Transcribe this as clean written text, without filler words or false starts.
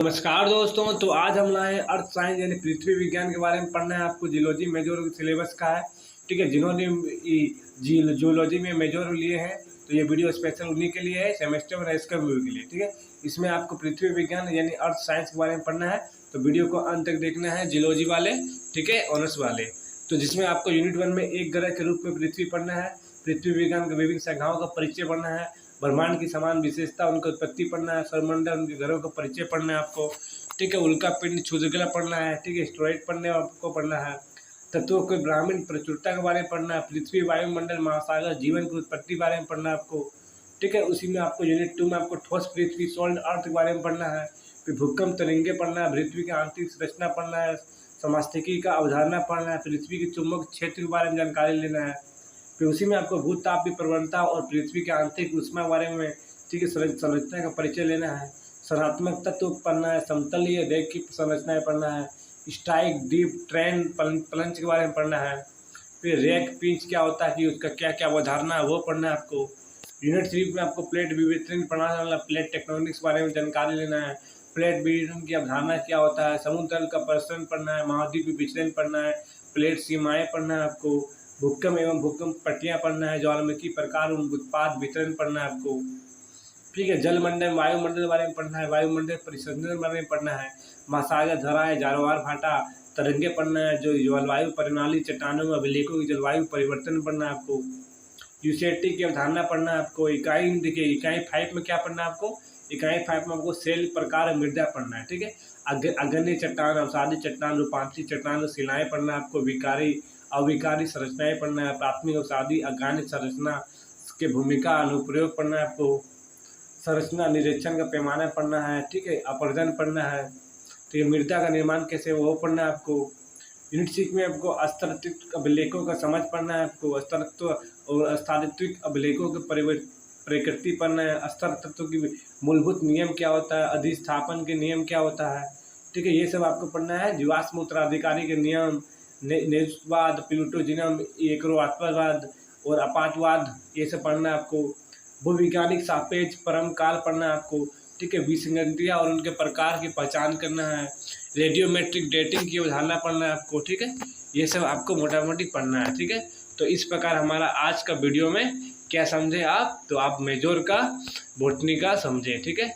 नमस्कार दोस्तों। तो आज हम लाए हैं अर्थ साइंस यानी पृथ्वी विज्ञान के बारे में पढ़ना है। आपको जियोलॉजी मेजर सिलेबस का है, ठीक है। जिन्होंने जियोलॉजी में मेजर लिए हैं तो ये वीडियो स्पेशल उन्हीं के लिए है, सेमेस्टर और इसका व्यू के लिए, ठीक है। इसमें आपको पृथ्वी विज्ञान यानी अर्थ साइंस के बारे में पढ़ना है, तो वीडियो को अंत तक देखना है। जियोलॉजी वाले, ठीक है, ऑनर्स वाले। तो जिसमें आपको यूनिट 1 में एक ग्रह के रूप में पृथ्वी पढ़ना है, पृथ्वी विज्ञान के विभिन्न शाखाओं का परिचय पढ़ना है, ब्रह्मांड की समान विशेषता, उनकी उत्पत्ति पढ़ना है, सौरमंडल उनके ग्रहों का परिचय पढ़ना है आपको, ठीक है। उल्का पिंड, क्षुद्रग्रह पढ़ना है, ठीक है। एस्टेरॉइड पढ़ना है। तत्वों के ब्राह्मण प्रचुरता के बारे में पढ़ना है, पृथ्वी, वायुमंडल, महासागर, जीवन की उत्पत्ति के बारे में पढ़ना है आपको, ठीक है। उसी में आपको यूनिट 2 में आपको ठोस पृथ्वी, सॉलिड अर्थ के बारे में पढ़ना है। फिर भूकंप, तरंगे पढ़ना है, पृथ्वी की आंतरिक संरचना पढ़ना है, समस्थिकी का अवधारणा पढ़ना है, पृथ्वी के चुंबक क्षेत्र के बारे में जानकारी लेना है। फिर उसी में आपको भूताप की प्रवणता और पृथ्वी के आंतरिक ऊष्मा के बारे में, ठीक है, संरचना का परिचय लेना है। संरचनात्मक तत्व पढ़ना है, समतलीय रेख की संरचनाएं पढ़ना है, स्टाइक, डीप, ट्रेंड, प्लंज के बारे में पढ़ना है। फिर रेक पिंच क्या होता है कि उसका क्या क्या अवधारणा है वो पढ़ना है आपको। यूनिट 3 में आपको प्लेट विवर्तन पढ़ना है, प्लेट टेक्टोनिक्स के बारे में जानकारी लेना है, प्लेट विवर्तन की अवधारणा क्या होता है, समुद्र तल का प्रसरण पढ़ना है, महाद्वीप विचलन पढ़ना है, प्लेट सीमाएँ पढ़ना है आपको, भूकंप एवं भूकंप पट्टियाँ पढ़ना है, ज्वालामुखी प्रकार, उत्पाद वितरण पढ़ना है आपको, ठीक है। जलमंडल, वायुमंडल के बारे में पढ़ना है, वायुमंडल परिसंचरण के बारे में पढ़ना है, महासागर, धराएं, जारवार भाटा, तरंगे पढ़ना है, जो जलवायु प्रणाली, चट्टानों में अभिलेखों की जलवायु परिवर्तन पढ़ना है आपको, यूसेटी की अवधारणा पढ़ना है आपको। इकाई देखिए, इकाई 5 में क्या पढ़ना है आपको, इकाई 5 में आपको सेल, प्रकार, मृदा पढ़ना है, ठीक है। अग्रणी चट्टान, अवसादी चट्टान, रूपांतरित चट्टान, शिलाएँ पढ़ना है आपको, विकारी अविकारी संरचनाएँ पढ़ना है, प्राथमिक अवसादी अर्गेनिक संरचना के भूमिका अनुप्रयोग पढ़ना है आपको, संरचना निरीक्षण का पैमाना पढ़ना है, ठीक है। अपरदन पढ़ना है, तो ये मृदा का निर्माण कैसे वो पढ़ना है आपको। यूनिट 6 में आपको अस्तित्व अभिलेखों का समझ पढ़ना है आपको, अस्तित्व और अस्तित्विक अभिलेखों के प्रकृति पढ़ना है, स्तर तत्व की मूलभूत नियम क्या होता है, अधिष्ठापन के नियम क्या होता है, ठीक है। ये सब आपको पढ़ना है। जीवाश्म उत्तराधिकारी के नियम, नेजुवाद, प्लूटोजिनम, एकरोत्पादवाद और अपातवाद, ये सब पढ़ना है आपको। भूवैज्ञानिक सापेक्ष परम काल पढ़ना है आपको, ठीक है। विसंगतियाँ और उनके प्रकार की पहचान करना है, रेडियोमेट्रिक डेटिंग की अवधारणा पढ़ना है आपको, ठीक है। ये सब आपको मोटा मोटी पढ़ना है, ठीक है। तो इस प्रकार हमारा आज का वीडियो में क्या समझे आप, तो आप मेजर का, बॉटनी का समझे, ठीक है।